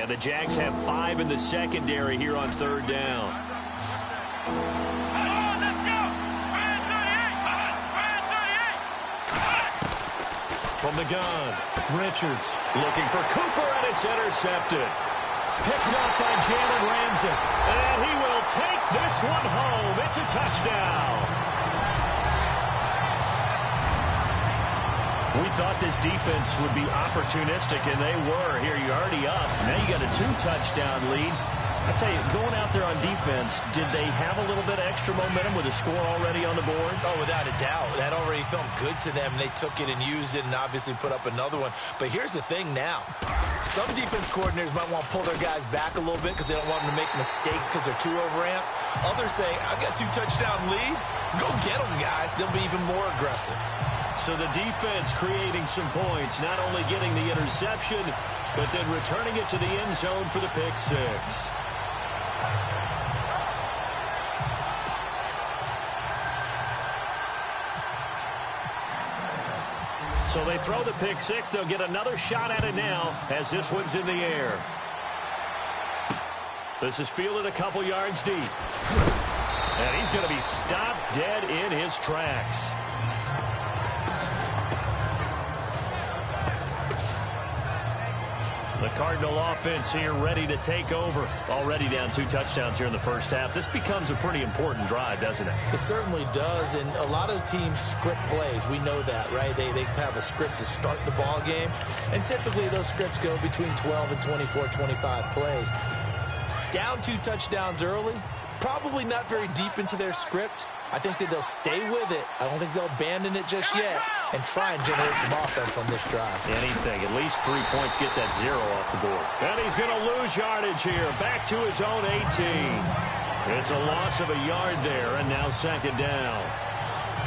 And the Jags have 5 in the secondary here on third down. From the gun, Richards looking for Cooper, and it's intercepted. Picked up by Jalen Ramsey, and he will take this one home. It's a touchdown. We thought this defense would be opportunistic, and they were. Here, you're already up. Now you got a 2-touchdown lead. I tell you, going out there on defense, did they have a little bit of extra momentum with a score already on the board? Oh, without a doubt. That already felt good to them. They took it and used it and obviously put up another one. But here's the thing now. Some defense coordinators might want to pull their guys back a little bit because they don't want them to make mistakes because they're too overamped. Others say, I've got 2-touchdown lead. Go get them, guys. They'll be even more aggressive. So the defense creating some points, not only getting the interception, but then returning it to the end zone for the pick six. So they throw the pick six. They'll get another shot at it now as this one's in the air. This is fielded a couple yards deep. And he's going to be stopped dead in his tracks. The Cardinal offense here ready to take over. Already down 2 touchdowns here in the first half. This becomes a pretty important drive, doesn't it? It certainly does, and a lot of teams script plays. We know that, right? They have a script to start the ball game, and typically those scripts go between 12 and 24, 25 plays. Down 2 touchdowns early, probably not very deep into their script. I think that they'll stay with it. I don't think they'll abandon it just yet and try and generate some offense on this drive. Anything. At least 3 points, get that 0 off the board. And he's going to lose yardage here. Back to his own 18. It's a loss of a yard there, and now second down.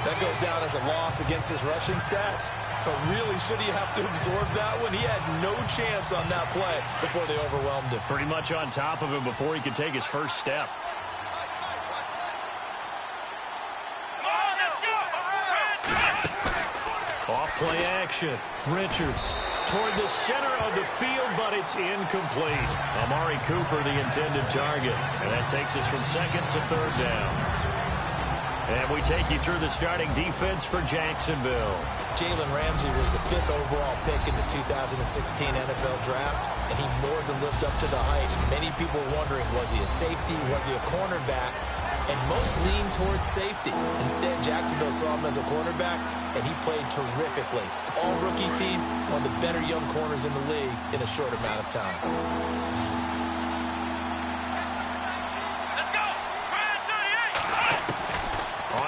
That goes down as a loss against his rushing stats. But really, should he have to absorb that one? He had no chance on that play before they overwhelmed him. Pretty much on top of him before he could take his first step. Off play action. Richards toward the center of the field, but it's incomplete. Amari Cooper, the intended target. And that takes us from second to third down. And we take you through the starting defense for Jacksonville. Jalen Ramsey was the 5th overall pick in the 2016 NFL Draft, and he more than lived up to the hype. Many people were wondering, was he a safety? Was he a cornerback? And most leaned towards safety. Instead, Jacksonville saw him as a cornerback, and he played terrifically. All-rookie team, one of the better young corners in the league in a short amount of time. Let's go!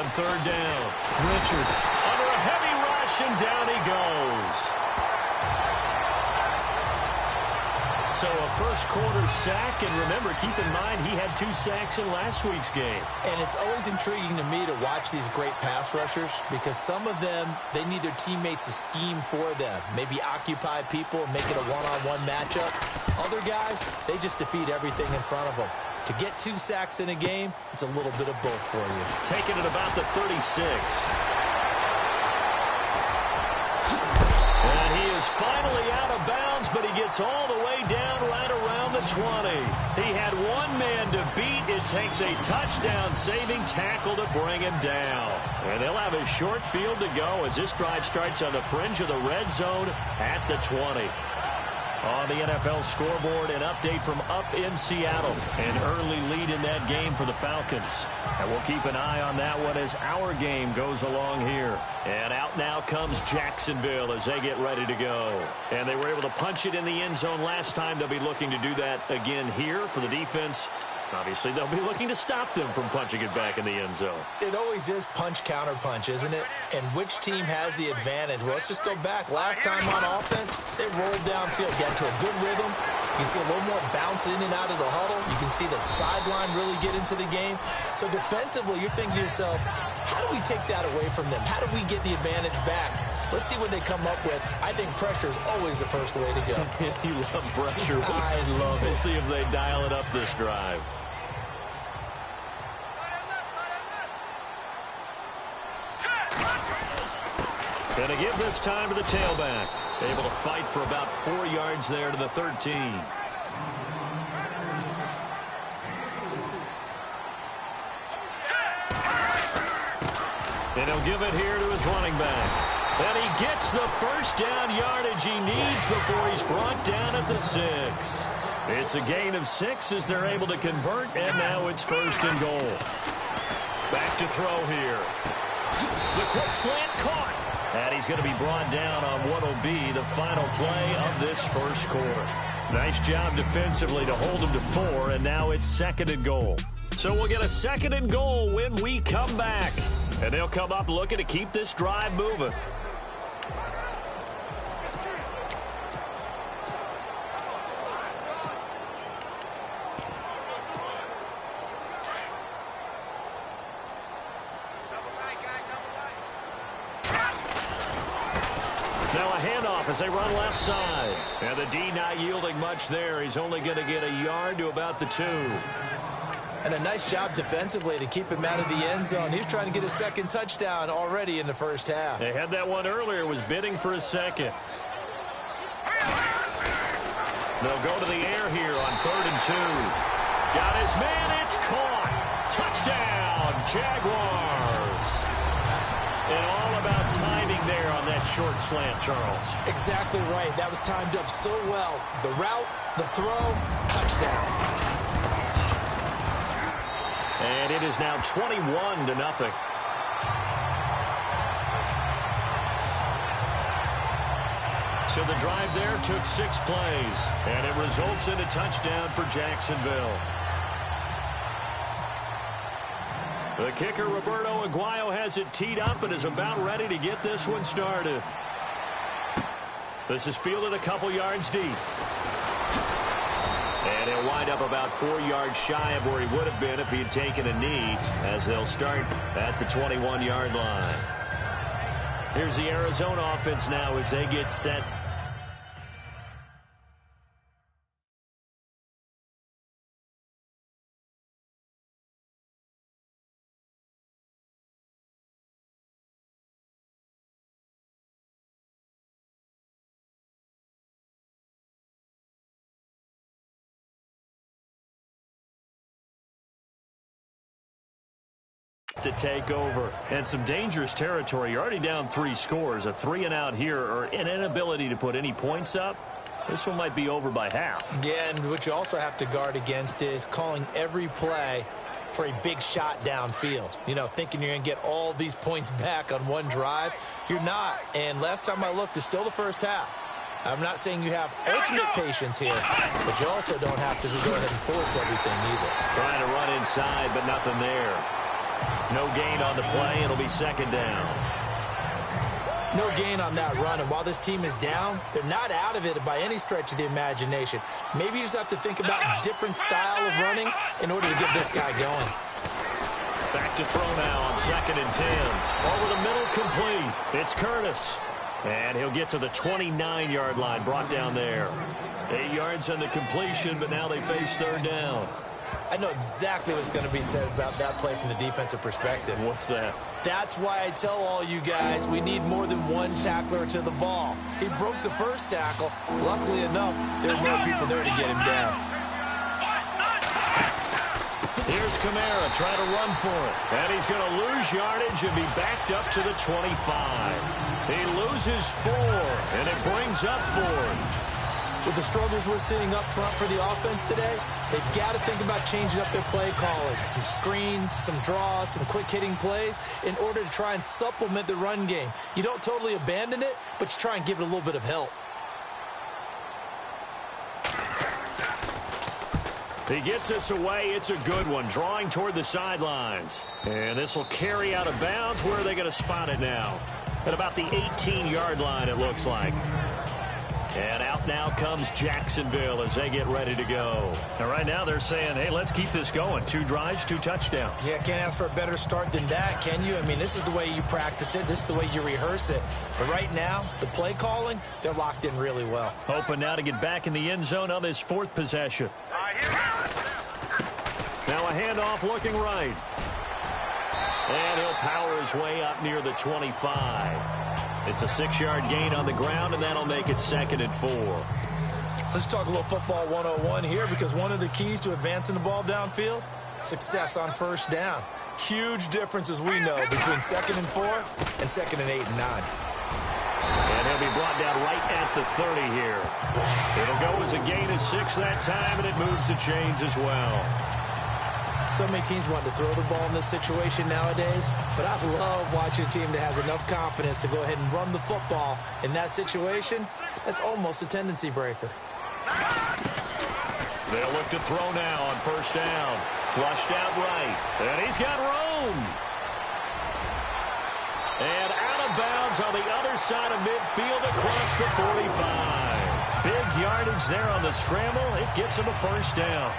On third down, Richards under a heavy rush, and down he goes. So a first quarter sack, and remember, keep in mind, he had 2 sacks in last week's game. And it's always intriguing to me to watch these great pass rushers because some of them, they need their teammates to scheme for them. Maybe occupy people and make it a one-on-one matchup. Other guys, they just defeat everything in front of them. To get 2 sacks in a game, it's a little bit of both for you. Taking it about the 36. And he is finally out of bounds, but he gets all the way down right around the 20. He had one man to beat. It takes a touchdown-saving tackle to bring him down. And they'll have a short field to go as this drive starts on the fringe of the red zone at the 20. On the NFL scoreboard, an update from up in Seattle. An early lead in that game for the Falcons. And we'll keep an eye on that one as our game goes along here. And out now comes Jacksonville as they get ready to go. And they were able to punch it in the end zone last time. They'll be looking to do that again here for the defense. Obviously, they'll be looking to stop them from punching it back in the end zone. It always is punch-counter-punch, isn't it? And which team has the advantage? Well, let's just go back. Last time on offense, they rolled downfield, got into a good rhythm. You can see a little more bounce in and out of the huddle. You can see the sideline really get into the game. So defensively, you're thinking to yourself, how do we take that away from them? How do we get the advantage back? Let's see what they come up with. I think pressure is always the first way to go. You love pressure. I love it. We'll see if they dial it up this drive. Going to give this time to the tailback. Able to fight for about 4 yards there to the 13. And he'll give it here to his running back. And he gets the first down yardage he needs before he's brought down at the 6. It's a gain of 6 as they're able to convert, and now it's 1st and goal. Back to throw here. The quick slant caught. And he's going to be brought down on what will be the final play of this first quarter. Nice job defensively to hold him to 4, and now it's 2nd and goal. So we'll get a 2nd and goal when we come back. And they'll come up looking to keep this drive moving. As they run left side. And the D not yielding much there. He's only going to get a yard to about the 2. And a nice job defensively to keep him out of the end zone. He's trying to get a 2nd touchdown already in the first half. They had that one earlier, was bidding for a 2nd. They'll go to the air here on 3rd and 2. Got his man, it's caught. Touchdown, Jaguars. And all about timing there on that short slant, Charles. Exactly right. That was timed up so well. The route, the throw, touchdown. And it is now 21-0. So the drive there took 6 plays, and it results in a touchdown for Jacksonville. The kicker, Roberto Aguayo, has it teed up and is about ready to get this one started. This is fielded a couple yards deep. And he'll wind up about 4 yards shy of where he would have been if he had taken a knee, as they'll start at the 21-yard line. Here's the Arizona offense now as they get set. To take over, and some dangerous territory. You're already down 3 scores. A 3-and-out here, or an inability to put any points up. This one might be over by half. Yeah, and what you also have to guard against is calling every play for a big shot downfield. You know, thinking you're going to get all these points back on one drive. You're not. And last time I looked, it's still the first half. I'm not saying you have ultimate patience here, but you also don't have to go ahead and force everything either. Trying to run inside, but nothing there. No gain on the play. It'll be 2nd down. No gain on that run, and while this team is down, they're not out of it by any stretch of the imagination. Maybe you just have to think about a different style of running in order to get this guy going. Back to throw now on 2nd and 10. Over the middle, complete. It's Curtis. And he'll get to the 29-yard line, brought down there. 8 yards on the completion, but now they face 3rd down. I know exactly what's going to be said about that play from the defensive perspective. What's that? That's why I tell all you guys we need more than one tackler to the ball. He broke the first tackle. Luckily enough, there were more people there to get him down. Here's Kamara trying to run for it. And he's going to lose yardage and be backed up to the 25. He loses 4, and it brings up 4. With the struggles we're seeing up front for the offense today, they've got to think about changing up their play calling. Some screens, some draws, some quick-hitting plays in order to try and supplement the run game. You don't totally abandon it, but you try and give it a little bit of help. He gets this away. It's a good one, drawing toward the sidelines. And this will carry out of bounds. Where are they going to spot it now? At about the 18-yard line, it looks like. And out now comes Jacksonville as they get ready to go. And right now they're saying, hey, let's keep this going. 2 drives, 2 touchdowns. Yeah, can't ask for a better start than that, can you? I mean, this is the way you practice it. This is the way you rehearse it. But right now, the play calling, they're locked in really well. Hoping now to get back in the end zone on this 4th possession. Now a handoff looking right. And he'll power his way up near the 25. It's a 6-yard gain on the ground, and that'll make it 2nd and 4. Let's talk a little football 101 here, because one of the keys to advancing the ball downfield success on first down. Huge difference, as we know, between 2nd and 4 and 2nd and 8 and 9. And he'll be brought down right at the 30 here. It'll go as a gain of 6 that time, and it moves the chains as well. So many teams want to throw the ball in this situation nowadays, but I love watching a team that has enough confidence to go ahead and run the football. In that situation, that's almost a tendency breaker. They'll look to throw now on first down. Flushed out right, and he's got room. And out of bounds on the other side of midfield across the 45. Big yardage there on the scramble. It gets him a first down.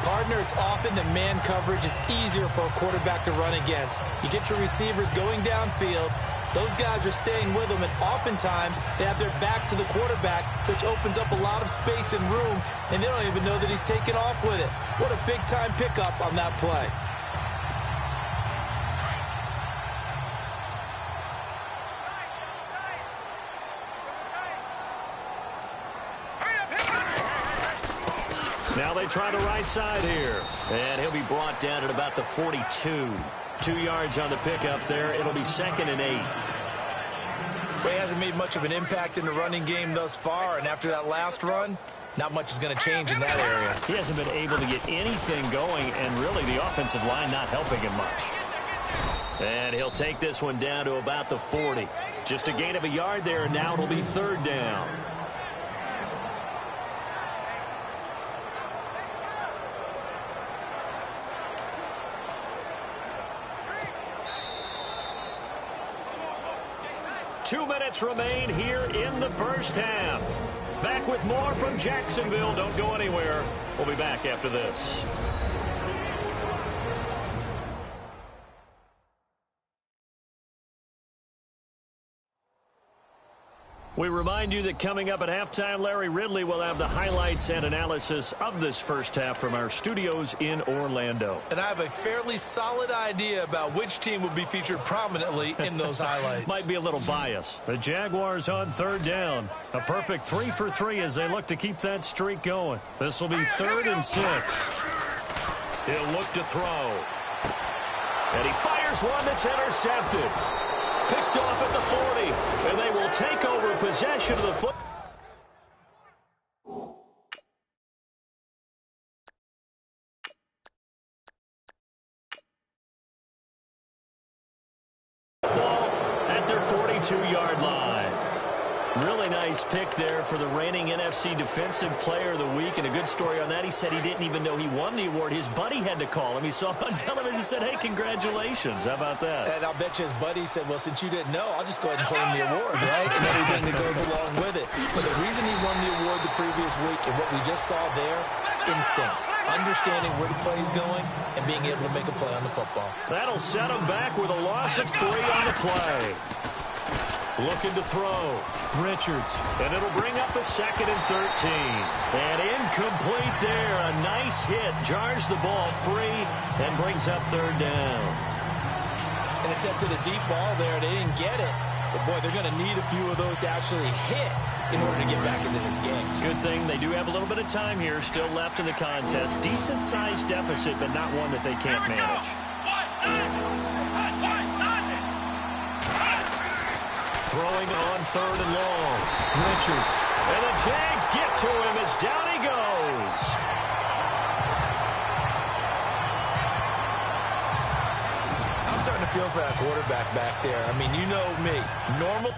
Partner, it's often that man coverage is easier for a quarterback to run against. You get your receivers going downfield. Those guys are staying with them, and oftentimes they have their back to the quarterback, which opens up a lot of space and room, and they don't even know that he's taken off with it. What a big-time pickup on that play. Now they try the right side here. And he'll be brought down at about the 42. 2 yards on the pickup there. It'll be 2nd and 8. Well, he hasn't made much of an impact in the running game thus far, and after that last run, not much is going to change in that area. He hasn't been able to get anything going, and really the offensive line not helping him much. And he'll take this one down to about the 40. Just a gain of a yard there, and now it'll be 3rd down. Two minutes remain here in the first half. Back with more from Jacksonville. Don't go anywhere. We'll be back after this. We remind you that coming up at halftime, Larry Ridley will have the highlights and analysis of this first half from our studios in Orlando. And I have a fairly solid idea about which team will be featured prominently in those highlights. Might be a little bias. The Jaguars on 3rd down. A perfect 3 for 3 as they look to keep that streak going. This will be 3rd and 6. He'll look to throw. And he fires one that's intercepted. Picked off at the 40, and they will take over possession of the football. At their 42-yard line. Really nice pick there for the reigning NFC Defensive Player of the Week, and a good story on that. He said he didn't even know he won the award. His buddy had to call him. He saw him on television and said, hey, congratulations. How about that? And I'll bet you his buddy said, well, since you didn't know, I'll just go ahead and claim the award, right? And everything that goes along with it. But the reason he won the award the previous week and what we just saw there, instincts, understanding where the play is going and being able to make a play on the football. That'll set him back with a loss of 3 on the play. Looking to throw. Richards. And it'll bring up a 2nd and 13. And incomplete there. A nice hit. Jars the ball free and brings up 3rd down. And attempted a deep ball there. They didn't get it. But, boy, they're going to need a few of those to actually hit in order to get back into this game. Good thing they do have a little bit of time here still left in the contest. Decent-sized deficit, but not one that they can't manage. Throwing on 3rd and long. Richards. And the Jags get to him as down he goes. I'm starting to feel for that quarterback back there. I mean, you know me. Normal.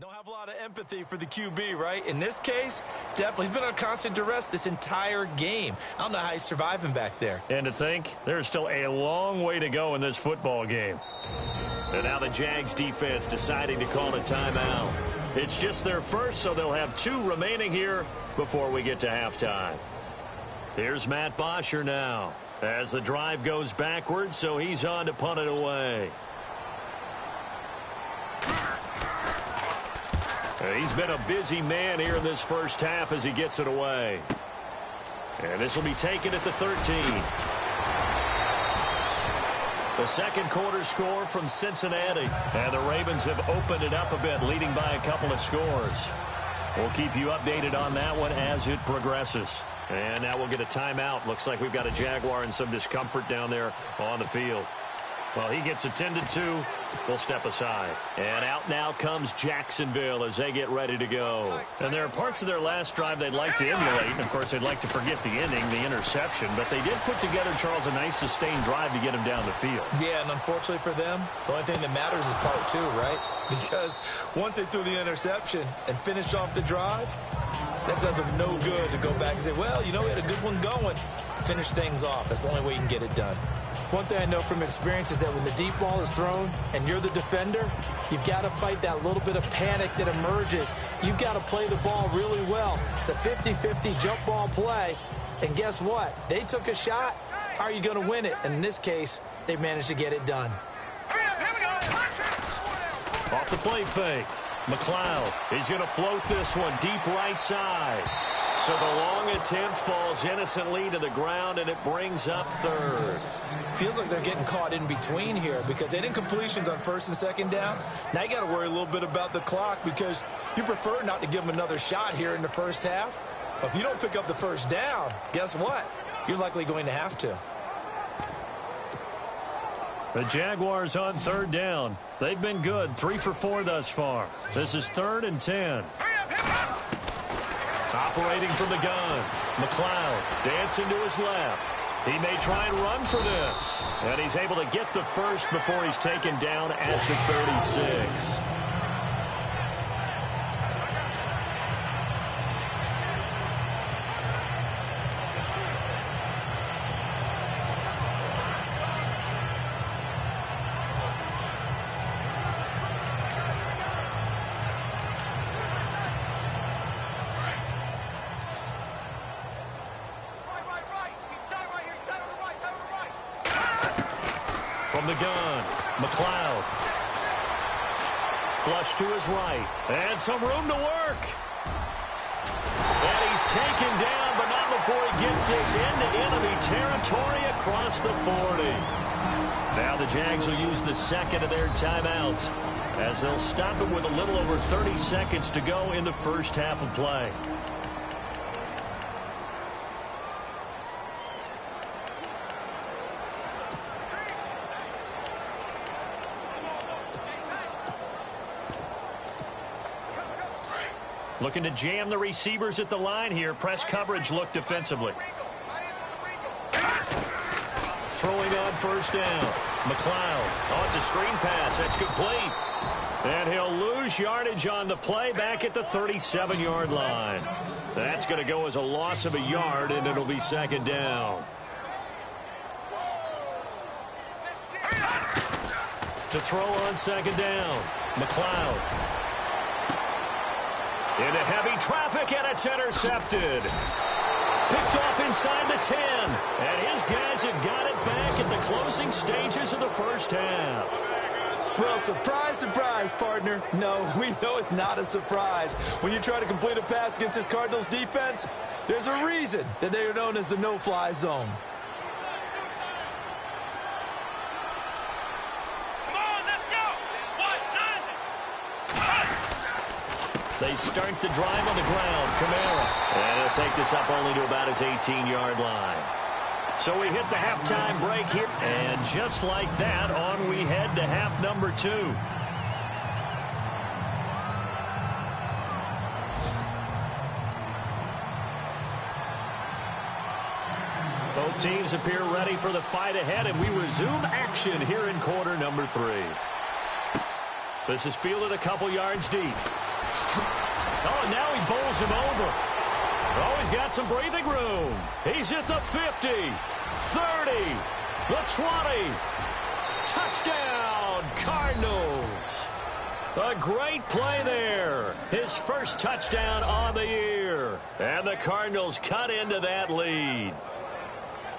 Don't have a lot of empathy for the QB, right? In this case, definitely. He's been on constant duress this entire game. I don't know how he's surviving back there. And to think, there's still a long way to go in this football game. And now the Jags defense deciding to call a timeout. It's just their first, so they'll have 2 remaining here before we get to halftime. Here's Matt Bosher now as the drive goes backwards, so he's on to punt it away. He's been a busy man here in this first half as he gets it away. And this will be taken at the 13. The second quarter score from Cincinnati. And the Ravens have opened it up a bit, leading by a couple of scores. We'll keep you updated on that one as it progresses. And now we'll get a timeout. Looks like we've got a Jaguar in some discomfort down there on the field. Well, he gets attended to. We'll step aside. And out now comes Jacksonville as they get ready to go. And there are parts of their last drive they'd like to emulate. And, of course, they'd like to forget the ending, the interception. But they did put together, Charles, a nice sustained drive to get him down the field. Yeah, and unfortunately for them, the only thing that matters is part 2, right? Because once they threw the interception and finished off the drive, that does them no good to go back and say, well, you know, we had a good one going. Finish things off. That's the only way you can get it done. One thing I know from experience is that when the deep ball is thrown and you're the defender, you've got to fight that little bit of panic that emerges. You've got to play the ball really well. It's a 50-50 jump ball play. And guess what? They took a shot. How are you going to win it? And in this case, they managed to get it done. Off the play fake. McLeod, he's going to float this one deep right side. So the long attempt falls innocently to the ground, and it brings up 3rd. Feels like they're getting caught in between here because they didn't completions on 1st and 2nd down. Now you got to worry a little bit about the clock because you prefer not to give them another shot here in the first half. But if you don't pick up the 1st down, guess what? You're likely going to have to. The Jaguars on 3rd down. They've been good, 3 for 4 thus far. This is 3rd and 10. Operating from the gun. McLeod dancing to his left. He may try and run for this. And he's able to get the first before he's taken down at the 36. From the gun, McLeod. Flush to his right. And some room to work. And he's taken down, but not before he gets this into enemy territory across the 40. Now the Jags will use the second of their timeouts as they'll stop it with a little over 30 seconds to go in the first half of play. Looking to jam the receivers at the line here. Press coverage look defensively. Throwing on 1st down. McLeod. Oh, it's a screen pass. That's complete. And he'll lose yardage on the play back at the 37-yard line. That's going to go as a loss of a yard, and it'll be 2nd down. To throw on 2nd down. McLeod. Into heavy traffic, and it's intercepted. Picked off inside the 10. And his guys have got it back at the closing stages of the first half. Well, surprise, surprise, partner. No, we know it's not a surprise. When you try to complete a pass against this Cardinals defense, there's a reason that they are known as the no-fly zone. They start the drive on the ground. Kamara. And he'll take this up only to about his 18-yard line. So we hit the halftime break here. And just like that, on we head to half number 2. Both teams appear ready for the fight ahead, and we resume action here in quarter number 3. This is fielded a couple yards deep. Oh, and now he bowls him over. Oh, he's got some breathing room. He's at the 50, 30, the 20. Touchdown, Cardinals. A great play there. His first touchdown on the year. And the Cardinals cut into that lead.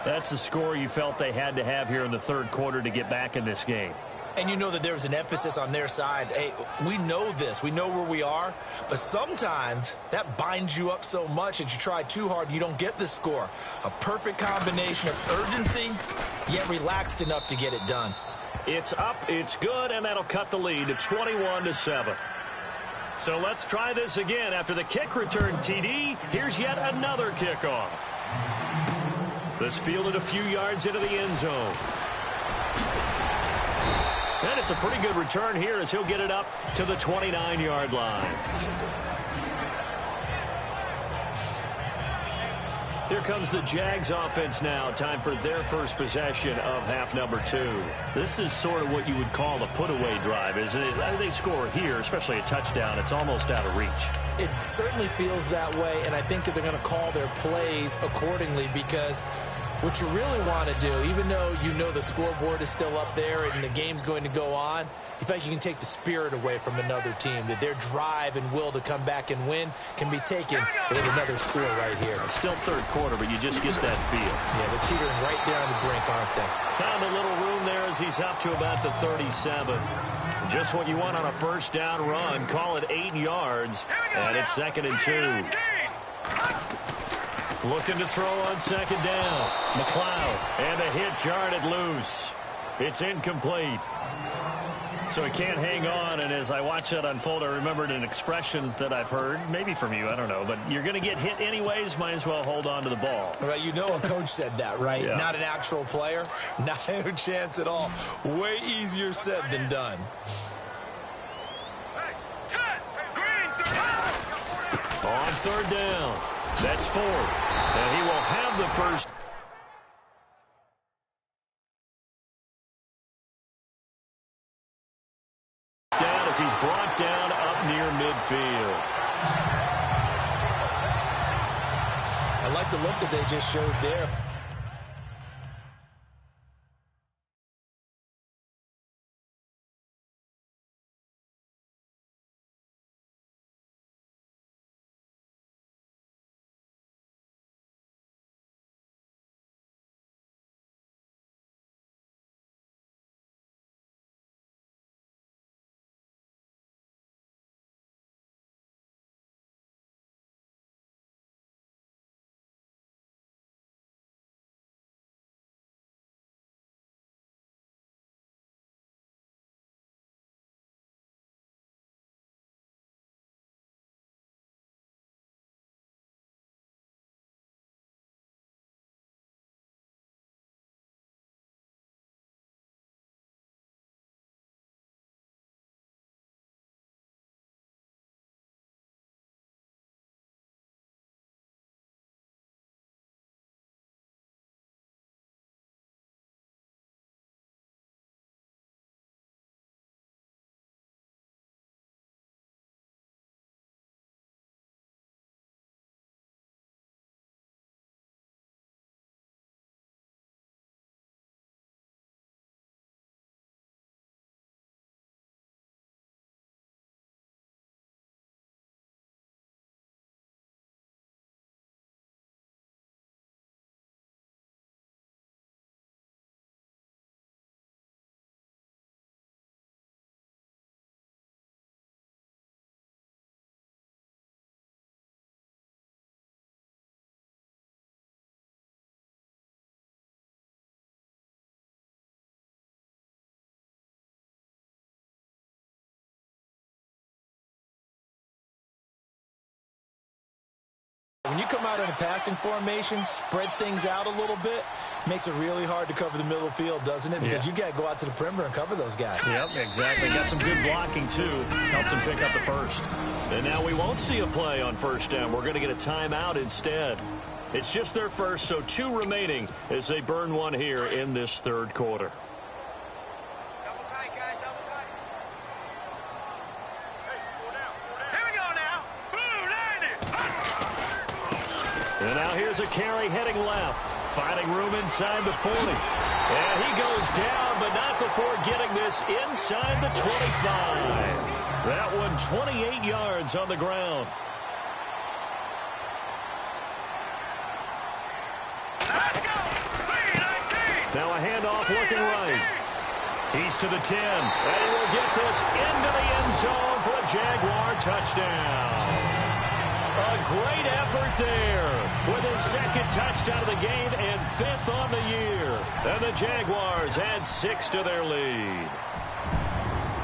That's the score you felt they had to have here in the third quarter to get back in this game. And you know that there was an emphasis on their side. Hey, we know this. We know where we are. But sometimes that binds you up so much that you try too hard, you don't get the score. A perfect combination of urgency, yet relaxed enough to get it done. It's up, it's good, and that'll cut the lead to 21-7. So let's try this again. After the kick return TD, here's yet another kickoff. This fielded a few yards into the end zone. And it's a pretty good return here as he'll get it up to the 29-yard line. Here comes the Jags offense now. Time for their first possession of half number 2. This is sort of what you would call a put-away drive, isn't it? They score here, especially a touchdown. It's almost out of reach. It certainly feels that way, and I think that they're going to call their plays accordingly because what you really want to do, even though you know the scoreboard is still up there and the game's going to go on, you feel like you can take the spirit away from another team, that their drive and will to come back and win can be taken with another score right here. It's still third quarter, but you just get that feel. Yeah, they're teetering right there on the brink, aren't they? Found a little room there as he's up to about the 37. Just what you want on a first down run. Call it 8 yards, and it's 2nd and 2. Looking to throw on second down. McLeod, and a hit jarred it loose. It's incomplete. So he can't hang on, and as I watch that unfold, I remembered an expression that I've heard, maybe from you, I don't know, but you're going to get hit anyways, might as well hold on to the ball. Right, you know a coach said that, right? Yeah. Not an actual player. Not a chance at all. Way easier said than done. On third down, that's 4, and he will have the first. Down as he's brought down up near midfield. I like the look that they just showed there. When you come out in a passing formation, spread things out a little bit, makes it really hard to cover the middle of the field, doesn't it? Because you got to go out to the perimeter and cover those guys. Yep, exactly. Got some good blocking, too. Helped him pick up the first. And now we won't see a play on first down. We're going to get a timeout instead. It's just their first, so 2 remaining as they burn one here in this third quarter. Here we go, Here's a carry heading left. Finding room inside the 40. And he goes down, but not before getting this inside the 25. That one 28 yards on the ground. Now a handoff looking right. He's to the 10, and he will get this into the end zone for a Jaguar touchdown. A great effort there with his second touchdown of the game and 5th on the year. And the Jaguars add 6 to their lead.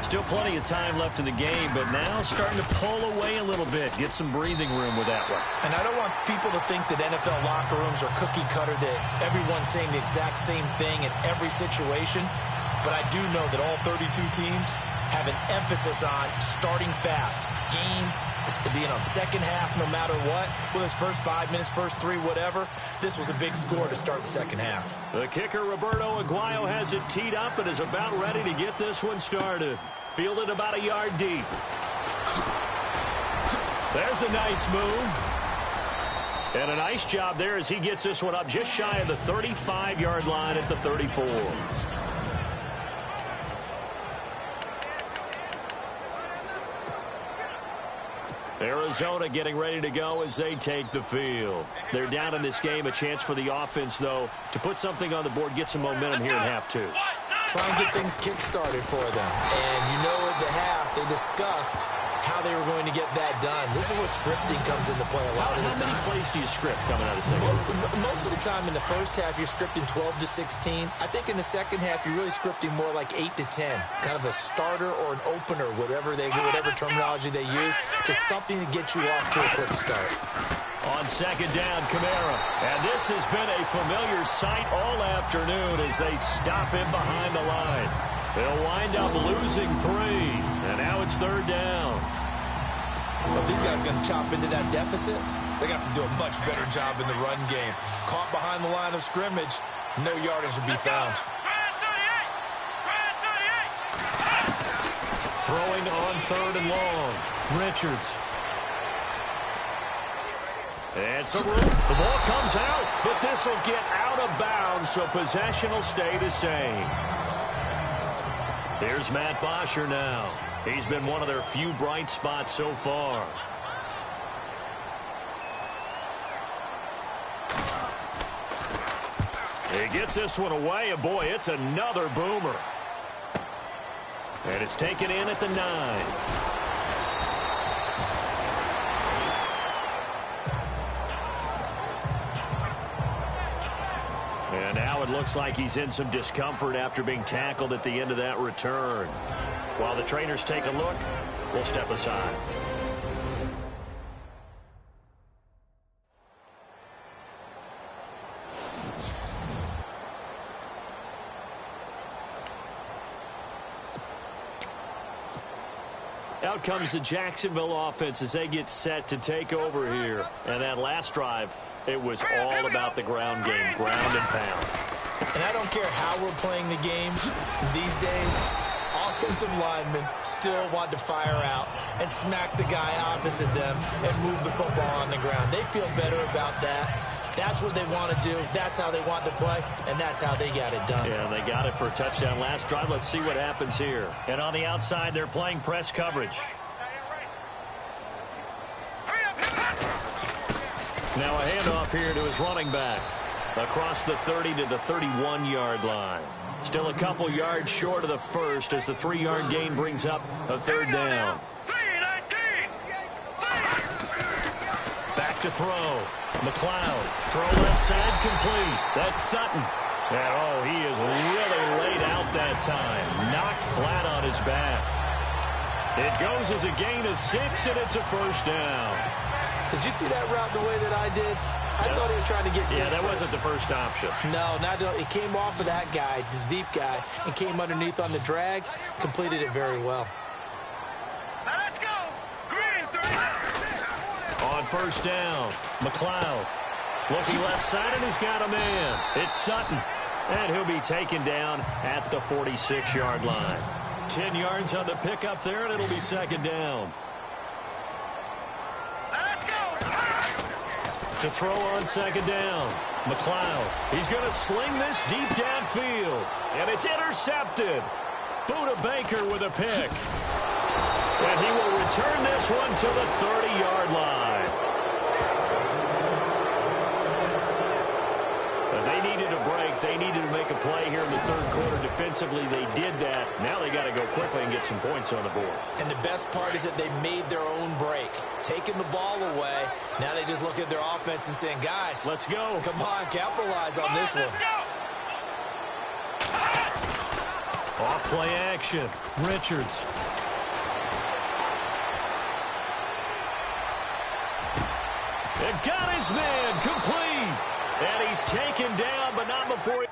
Still plenty of time left in the game, but now starting to pull away a little bit. Get some breathing room with that one. And I don't want people to think that NFL locker rooms are cookie cutter, that everyone's saying the exact same thing in every situation. But I do know that all 32 teams have an emphasis on starting fast. Game being on second half no matter what. Well, his first 5 minutes, first 3, whatever. This was a big score to start the second half. The kicker, Roberto Aguayo, has it teed up and is about ready to get this one started. Fielded about a yard deep. There's a nice move. And a nice job there as he gets this one up just shy of the 35-yard line at the 34. Arizona getting ready to go as they take the field. They're down in this game. A chance for the offense, though, to put something on the board, get some momentum here in half 2. Try and get things kick-started for them. And you know at the half, they discussed how they were going to get that done. This is where scripting comes into play a lot of the time. How many plays do you script coming out of the second half? Most of the time in the first half, you're scripting 12 to 16. I think in the second half, you're really scripting more like 8 to 10. Kind of a starter or an opener, whatever terminology they use, just something to get you off to a quick start. On second down, Kamara. And this has been a familiar sight all afternoon as they stop him behind the line. They'll wind up losing 3. And now it's third down. Well, if these guys are going to chop into that deficit, they got to do a much better job in the run game. Caught behind the line of scrimmage, no yardage will be found. Throwing on third and long. Richards. And some room. The ball comes out, but this will get out of bounds, so possession will stay the same. Here's Matt Bosher now. He's been one of their few bright spots so far. He gets this one away, and boy, it's another boomer. And it's taken in at the 9. And now it looks like he's in some discomfort after being tackled at the end of that return. While the trainers take a look, we'll step aside. Out comes the Jacksonville offense as they get set to take over here. And that last drive, it was all about the ground game, ground and pound. And I don't care how we're playing the game these days, offensive linemen still want to fire out and smack the guy opposite them and move the football on the ground. They feel better about that. That's what they want to do. That's how they want to play, and that's how they got it done. Yeah, they got it for a touchdown last drive. Let's see what happens here. And on the outside, they're playing press coverage. Now a handoff here to his running back. Across the 30 to the 31-yard line. Still a couple yards short of the first as the 3-yard gain brings up a third down. Back to throw. McLeod. Throw left side complete. That's Sutton. And oh, he is really laid out that time. Knocked flat on his back. It goes as a gain of 6, and it's a first down. Did you see that route the way that I did? I thought he was trying to get deep. Yeah, that wasn't the first option. No, it came off of that guy, the deep guy, and came underneath on the drag. Completed it very well. Now let's go. Green 3. On first down, McLeod. Looking left side, and he's got a man. It's Sutton. And he'll be taken down at the 46-yard line. 10 yards on the pickup there, and it'll be second down. To throw on second down. McLeod. He's going to sling this deep downfield. And it's intercepted. Buda Baker with a pick. And he will return this one to the 30-yard line. They needed a break. They needed to make a play here in the third quarter. Defensively, they did that. Now they got to go quickly and get some points on the board. And the best part is that they made their own break. Taking the ball away. Now they just look at their offense and saying, guys, let's go. Come on, capitalize on this one. Off play action. Richards. And got his man complete. And he's taken down, but not before he...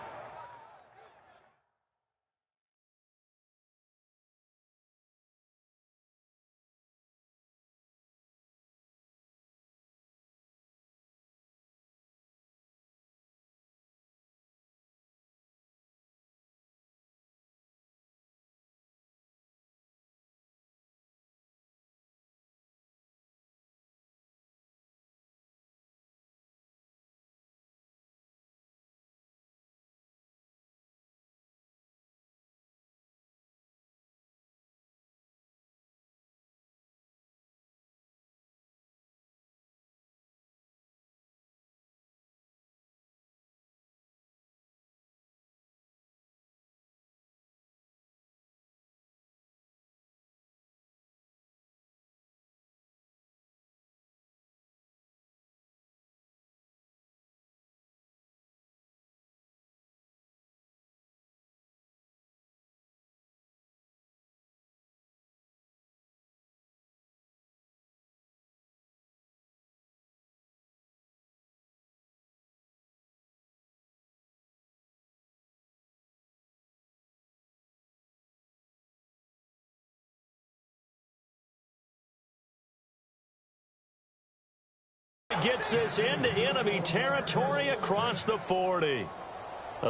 Gets this into enemy territory across the 40.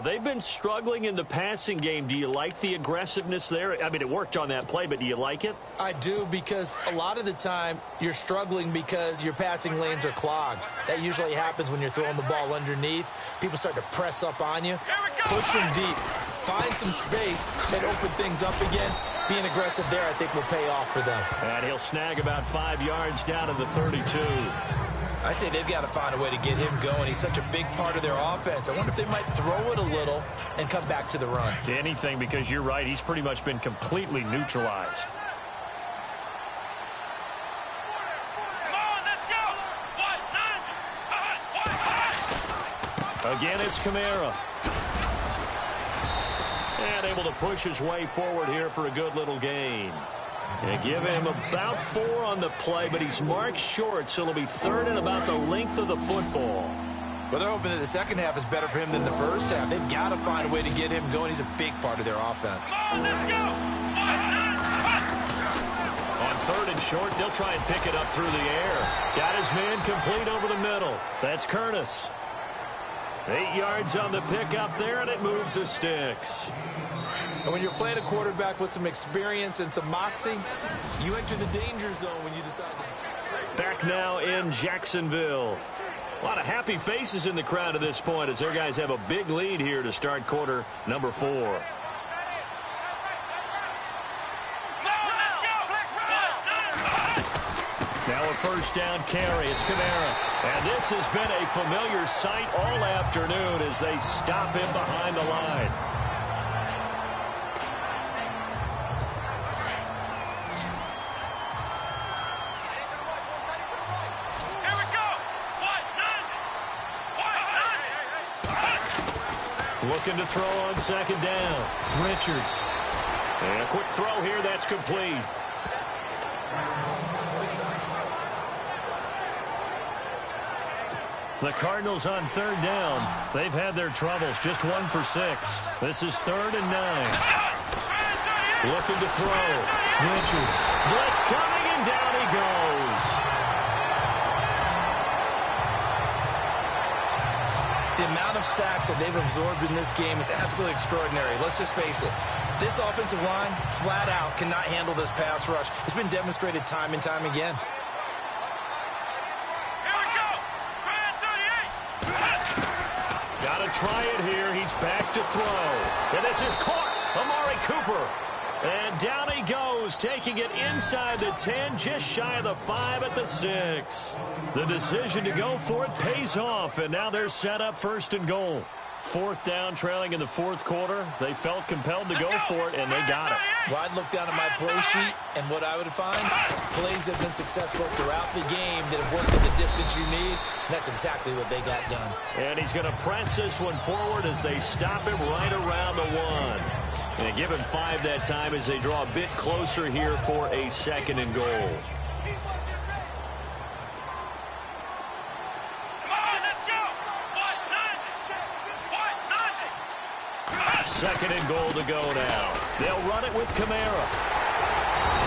They've been struggling in the passing game. Do you like the aggressiveness there? I mean, it worked on that play, but do you like it? I do, because a lot of the time you're struggling because your passing lanes are clogged. That usually happens when you're throwing the ball underneath. People start to press up on you. Push them deep. Find some space and open things up again. Being aggressive there, I think, will pay off for them. And he'll snag about 5 yards down to the 32. I'd say they've got to find a way to get him going. He's such a big part of their offense. I wonder if they might throw it a little and come back to the run. Anything, because you're right. He's pretty much been completely neutralized. Again, it's Kamara. And able to push his way forward here for a good little gain. And give him about 4 on the play, but he's marked short, so it'll be third and about the length of the football. Well, they're hoping that the second half is better for him than the first half. They've got to find a way to get him going. He's a big part of their offense. On third and short, they'll try and pick it up through the air. Got his man complete over the middle. That's Curtis. 8 yards on the pickup there, and it moves the sticks. And when you're playing a quarterback with some experience and some moxie, you enter the danger zone when you decide to... Back now in Jacksonville. A lot of happy faces in the crowd at this point as their guys have a big lead here to start quarter number 4. Now a first down carry. It's Kamara. And this has been a familiar sight all afternoon as they stop him behind the line. Looking to throw on second down. Richards. And a quick throw here. That's complete. The Cardinals on third down. They've had their troubles. Just 1 for 6. This is 3rd and 9. Looking to throw. Richards. Blitz coming, and down he goes. The amount of sacks that they've absorbed in this game is absolutely extraordinary. Let's just face it. This offensive line, flat out, cannot handle this pass rush. It's been demonstrated time and time again. Here we go. Got to try it here. He's back to throw. And this is caught. Amari Cooper. And down he goes, taking it inside the 10, just shy of the 5 at the 6. The decision to go for it pays off, and now they're set up 1st and goal. 4th down, trailing in the 4th quarter. They felt compelled to go for it, and they got it. Well, I'd look down at my play sheet, and what I would find, plays have been successful throughout the game that have worked at the distance you need, and that's exactly what they got done. And he's going to press this one forward as they stop him right around the 1. And give him 5 that time as they draw a bit closer here for a 2nd and goal. 2nd and goal to go now. They'll run it with Kamara.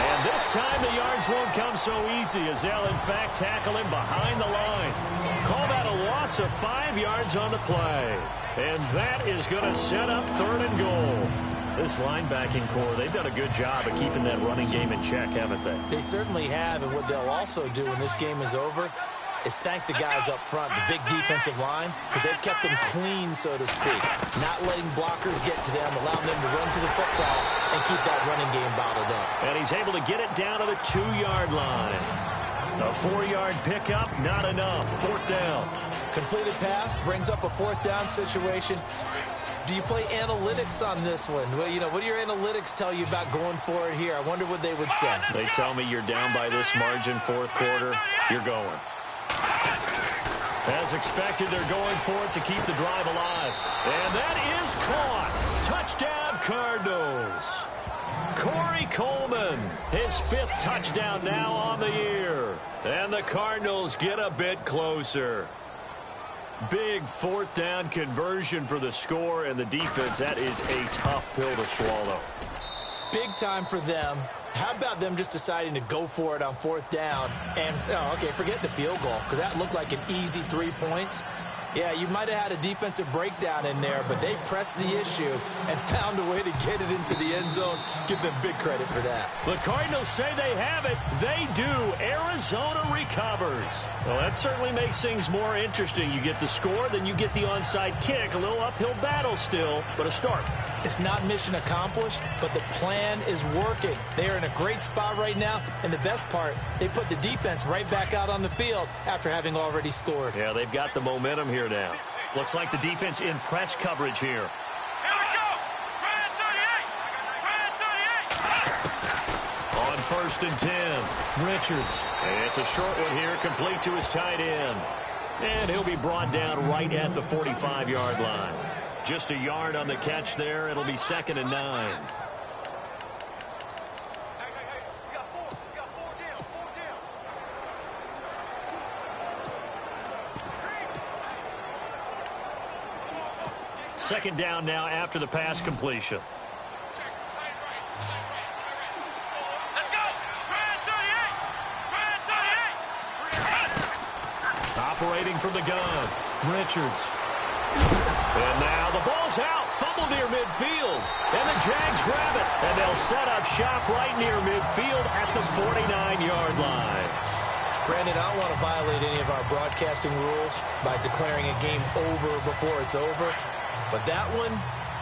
And this time the yards won't come so easy as they'll in fact tackle him behind the line. Call that a loss of 5 yards on the play. And that is going to set up 3rd and goal. This linebacking core, they've done a good job of keeping that running game in check, haven't they? They certainly have, and what they'll also do when this game is over is thank the guys up front, the big defensive line, because they've kept them clean, so to speak. Not letting blockers get to them, allowing them to run to the football and keep that running game bottled up. And he's able to get it down to the 2-yard line. A 4-yard pickup, not enough. 4th down. Completed pass brings up a 4th down situation. Do you play analytics on this one? Well, you know, what do your analytics tell you about going for it here? I wonder what they would say. They tell me you're down by this margin, 4th quarter, you're going. As expected, they're going for it to keep the drive alive. And that is caught. Touchdown, Cardinals. Corey Coleman, his 5th touchdown now on the year. And the Cardinals get a bit closer. Big 4th down conversion for the score, and the defense, that is a tough pill to swallow. Big time for them. How about them just deciding to go for it on 4th down? And, okay, forget the field goal, because that looked like an easy 3 points. Yeah, you might have had a defensive breakdown in there, but they pressed the issue and found a way to get it into the end zone. Give them big credit for that. The Cardinals say they have it. They do. Arizona recovers. Well, that certainly makes things more interesting. You get the score, then you get the onside kick. A little uphill battle still, but a start. It's not mission accomplished, but the plan is working. They are in a great spot right now, and the best part, they put the defense right back out on the field after having already scored. Yeah, they've got the momentum here now. Looks like the defense in press coverage here. Here we go. Red 38. On 1st and 10, Richards. And it's a short one here, complete to his tight end. And he'll be brought down right at the 45-yard line. Just a yard on the catch there. It'll be 2nd and 9. Second down now after the pass completion. Let's go. Red 38. Operating from the gun, Richards. And now the ball's out. Fumble near midfield. And the Jags grab it. And they'll set up shop right near midfield at the 49-yard line. Brandon, I don't want to violate any of our broadcasting rules by declaring a game over before it's over. But that one,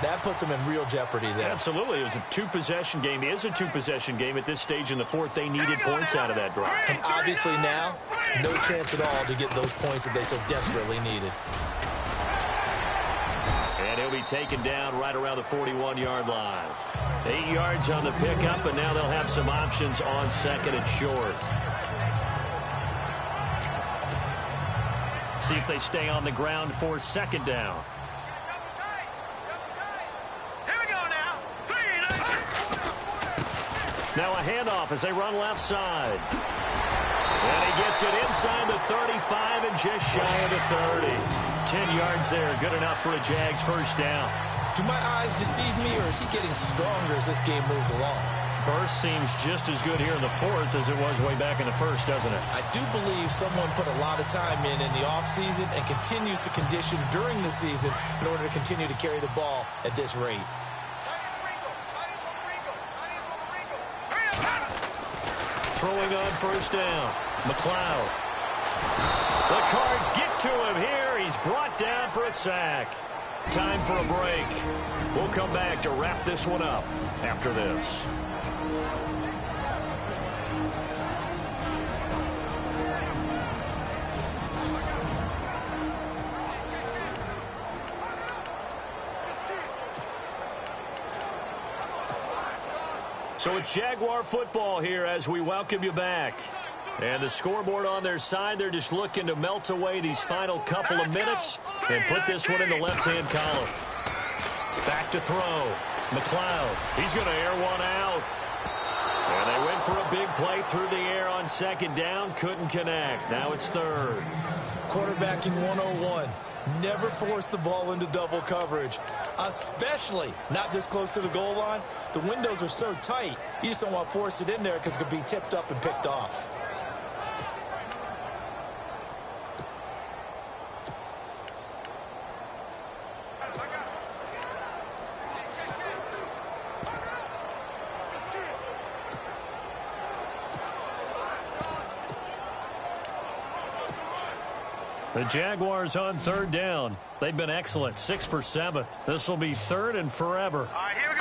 that puts them in real jeopardy there. Absolutely. It was a 2-possession game. It is a 2-possession game at this stage in the 4th. They needed points out of that drive. And obviously now, no chance at all to get those points that they so desperately needed. And he'll be taken down right around the 41-yard line. 8 yards on the pickup, and now they'll have some options on 2nd and short. See if they stay on the ground for 2nd down. Now a handoff as they run left side. And he gets it inside the 35 and just shy of the 30. 10 yards there, good enough for a Jags 1st down. Do my eyes deceive me, or is he getting stronger as this game moves along? Burst seems just as good here in the 4th as it was way back in the 1st, doesn't it? I do believe someone put a lot of time in the offseason and continues to condition during the season in order to continue to carry the ball at this rate. Throwing on 1st down, McLeod. The Cards get to him here. He's brought down for a sack. Time for a break. We'll come back to wrap this one up after this. So it's Jaguar football here as we welcome you back. And the scoreboard on their side, they're just looking to melt away these final couple of minutes and put this one in the left-hand column. Back to throw. McLeod, he's going to air one out. And they went for a big play through the air on second down. Couldn't connect. Now it's third. Quarterbacking 101. Never force the ball into double coverage, especially not this close to the goal line. The windows are so tight, you just don't want to force it in there because it could be tipped up and picked off. The Jaguars on third down. They've been excellent, 6 for 7. This will be third and forever. All right, here we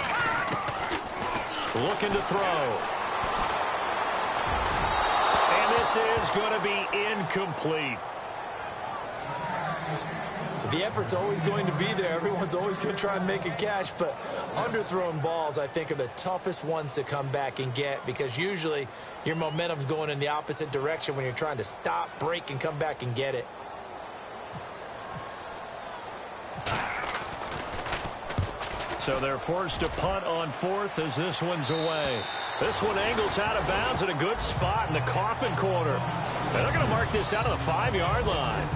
go. Looking to throw. And this is going to be incomplete. The effort's always going to be there. Everyone's always going to try and make a catch, but underthrown balls, I think, are the toughest ones to come back and get because usually your momentum's going in the opposite direction when you're trying to stop, break, and come back and get it. So they're forced to punt on fourth as this one's away. This one angles out of bounds at a good spot in the coffin corner. And they're going to mark this out of the 5-yard line.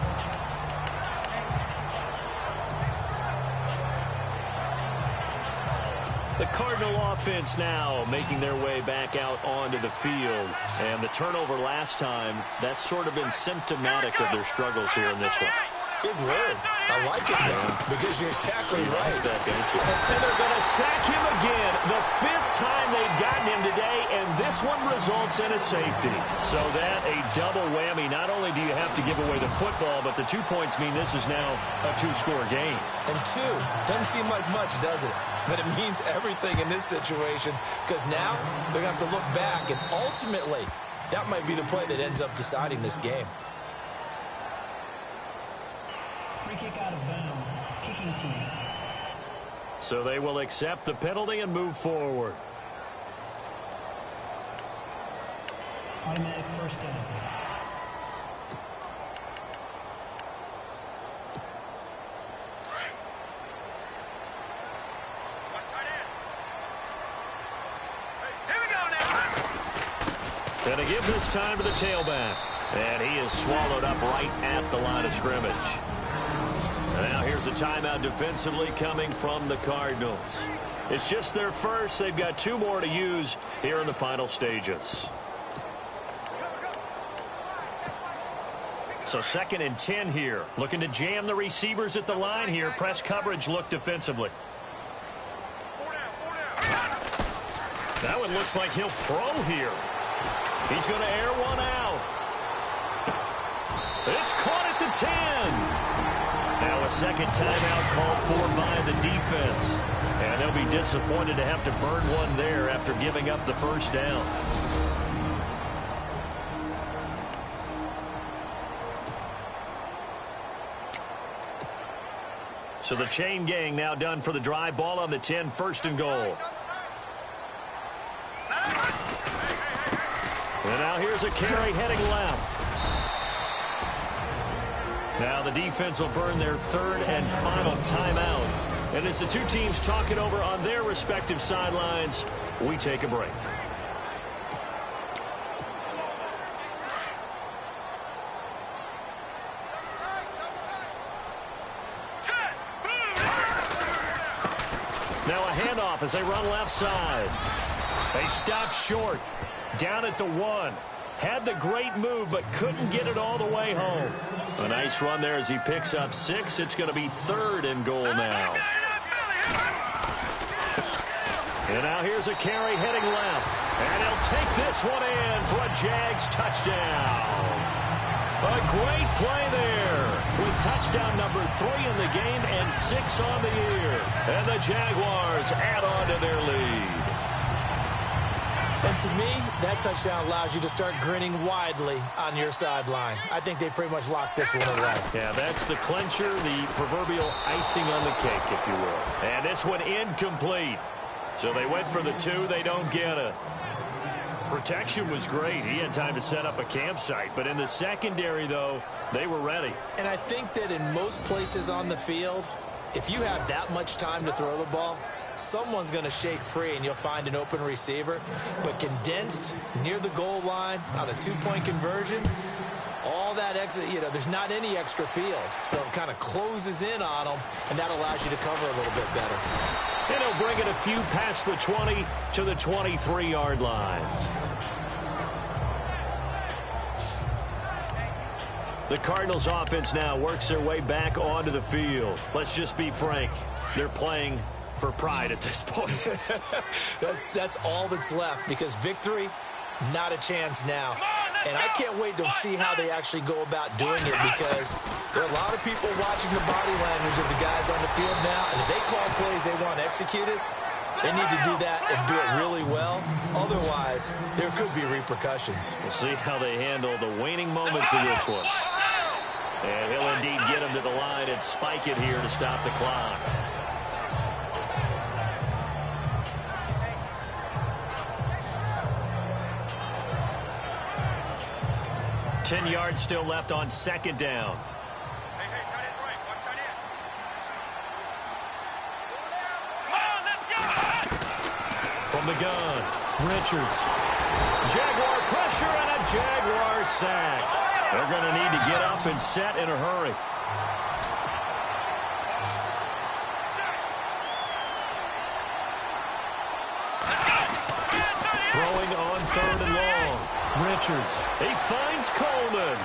The Cardinal offense now making their way back out onto the field. And the turnover last time, that's sort of been symptomatic of their struggles here in this one. Big word. I like it, though, because you're exactly right. And they're going to sack him again. The 5th time they've gotten him today, and this one results in a safety. So that a double whammy. Not only do you have to give away the football, but the 2 points mean this is now a 2-score game. And 2 doesn't seem like much, does it? But it means everything in this situation because now they're going to have to look back, and ultimately that might be the play that ends up deciding this game. Free kick out of bounds. Kicking team. So they will accept the penalty and move forward. Automatic first down. And to give this time to the tailback. And he is swallowed up right at the line of scrimmage. And now here's a timeout defensively coming from the Cardinals. It's just their first. They've got 2 more to use here in the final stages. So 2nd and 10 here. Looking to jam the receivers at the line here. Press coverage look defensively. That one looks like he'll throw here. He's going to air one out. It's caught at the 10. Now a second timeout called for by the defense. And they'll be disappointed to have to burn one there after giving up the first down. So the chain gang now done for the drive. Ball on the 10, 1st and goal. And now here's a carry heading left. Now the defense will burn their 3rd and final timeout. And as the 2 teams talk it over on their respective sidelines, we take a break. Now a handoff as they run left side. They stop short. Down at the 1. Had the great move, but couldn't get it all the way home. A nice run there as he picks up 6. It's going to be 3rd and goal now. And now here's a carry heading left. And he'll take this one in for a Jags touchdown. A great play there with touchdown number 3 in the game and 6 on the year. And the Jaguars add on to their lead. And to me, that touchdown allows you to start grinning widely on your sideline. I think they pretty much locked this one away. Yeah, that's the clincher, the proverbial icing on the cake, if you will. And this one incomplete. So they went for the 2. They don't get it. Protection was great. He had time to set up a campsite. But in the secondary, though, they were ready. And I think that in most places on the field, if you have that much time to throw the ball, someone's going to shake free and you'll find an open receiver. But condensed near the goal line on a 2-point conversion, all that extra, there's not any extra field. So it kind of closes in on them, and that allows you to cover a little bit better. And he'll bring it a few past the 20 to the 23-yard line. The Cardinals offense now works their way back onto the field. Let's just be frank. They're playing for pride at this point. That's all that's left, because victory, not a chance now. And I can't wait to see how they actually go about doing it, because there are a lot of people watching the body language of the guys on the field now, and if they call plays they want executed, they need to do that and do it really well. Otherwise, there could be repercussions. We'll see how they handle the waning moments of this one. And he'll indeed get him to the line and spike it here to stop the clock. Ten yards still left on second down. From the gun, Richards. Jaguar pressure and a Jaguar sack. They're going to need to get up and set in a hurry. Throwing on 3rd and long. Richards. He finds Coleman.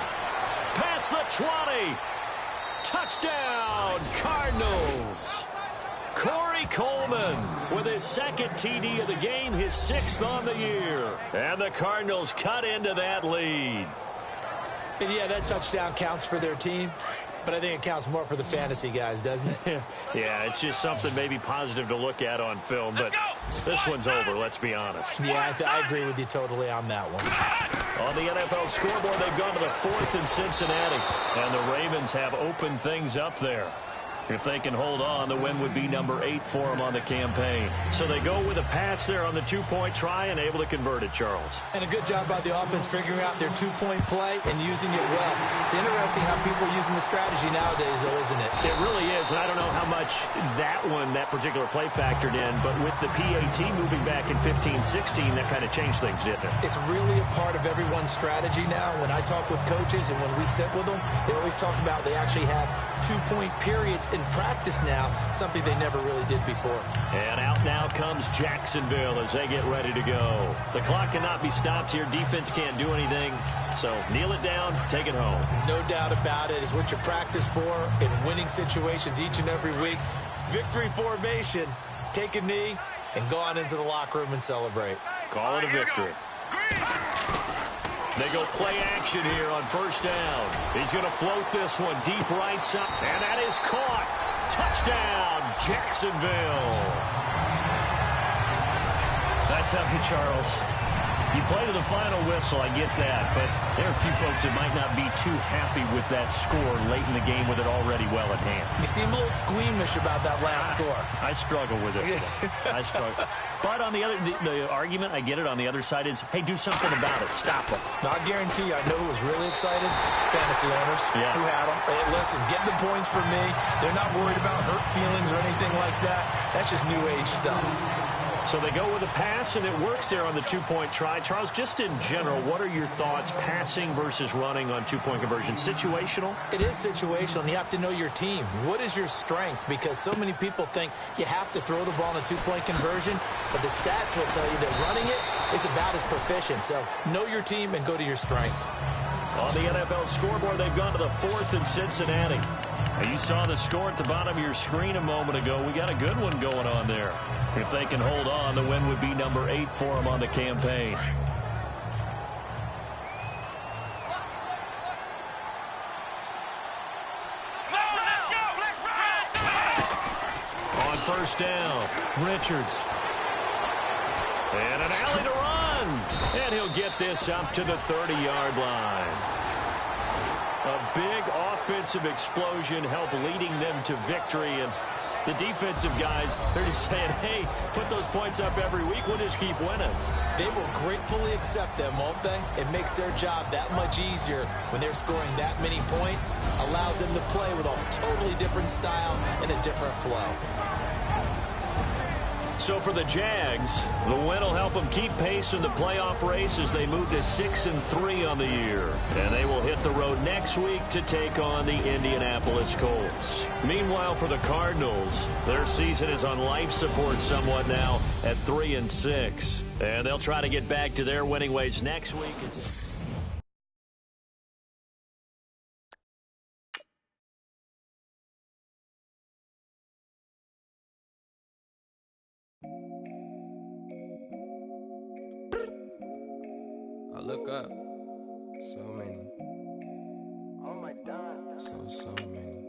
Past the 20. Touchdown, Cardinals. Corey Coleman with his 2nd TD of the game, his 6th on the year. And the Cardinals cut into that lead. And yeah, that touchdown counts for their team, but I think it counts more for the fantasy guys, doesn't it? Yeah, it's just something maybe positive to look at on film, but this one's over, let's be honest. Yeah, I agree with you totally on that one. On the NFL scoreboard, they've gone to the 4th in Cincinnati, and the Ravens have opened things up there. If they can hold on, the win would be number 8 for them on the campaign. So they go with a pass there on the 2-point try and able to convert it, Charles. And a good job by the offense figuring out their 2-point play and using it well. It's interesting how people are using the strategy nowadays, though, isn't it? It really is, and I don't know how much that particular play factored in, but with the PAT moving back in 15-16, that kind of changed things, didn't it? It's really a part of everyone's strategy now. When I talk with coaches and when we sit with them, they always talk about they actually have 2-point periods in practice now, something they never really did before. And out now comes Jacksonville as they get ready to go. The clock cannot be stopped here. Defense can't do anything. So kneel it down, take it home. No doubt about it. It's what you practice for in winning situations each and every week. Victory formation. Take a knee and go on into the locker room and celebrate. Call it a victory. They go play action here on 1st down. He's going to float this one deep right side. And that is caught. Touchdown, Jacksonville. That's how you, Charles. You play to the final whistle, I get that. But there are a few folks that might not be too happy with that score late in the game with it already well at hand. You seem a little squeamish about that last score. I struggle with it. I struggle. But on the argument, I get it, on the other side is, hey, do something about it. Stop them. Now, I guarantee you, I know who was really excited? Fantasy owners who had them. Hey, listen, get the points for me. They're not worried about hurt feelings or anything like that. That's just new age stuff. So they go with a pass, and it works there on the 2-point try. Charles, just in general, what are your thoughts, passing versus running on 2-point conversion? Situational? It is situational, and you have to know your team. What is your strength? Because so many people think you have to throw the ball in a 2-point conversion, but the stats will tell you that running it is about as proficient. So know your team and go to your strength. On the NFL scoreboard, they've gone to the 4th in Cincinnati. Now, you saw the score at the bottom of your screen a moment ago. We got a good one going on there. If they can hold on, the win would be number 8 for them on the campaign. first down. Richards. And an alley to run. And he'll get this up to the 30-yard line. A big offensive explosion helped leading them to victory. And the defensive guys, they're just saying, hey, put those points up every week. We'll just keep winning. They will gratefully accept them, won't they? It makes their job that much easier when they're scoring that many points. Allows them to play with a totally different style and a different flow. So for the Jags, the win will help them keep pace in the playoff race as they move to 6-3 on the year. And they will hit the road next week to take on the Indianapolis Colts. Meanwhile, for the Cardinals, their season is on life support somewhat now at 3-6. And they'll try to get back to their winning ways next week. I look up, so many. Oh my God. So many.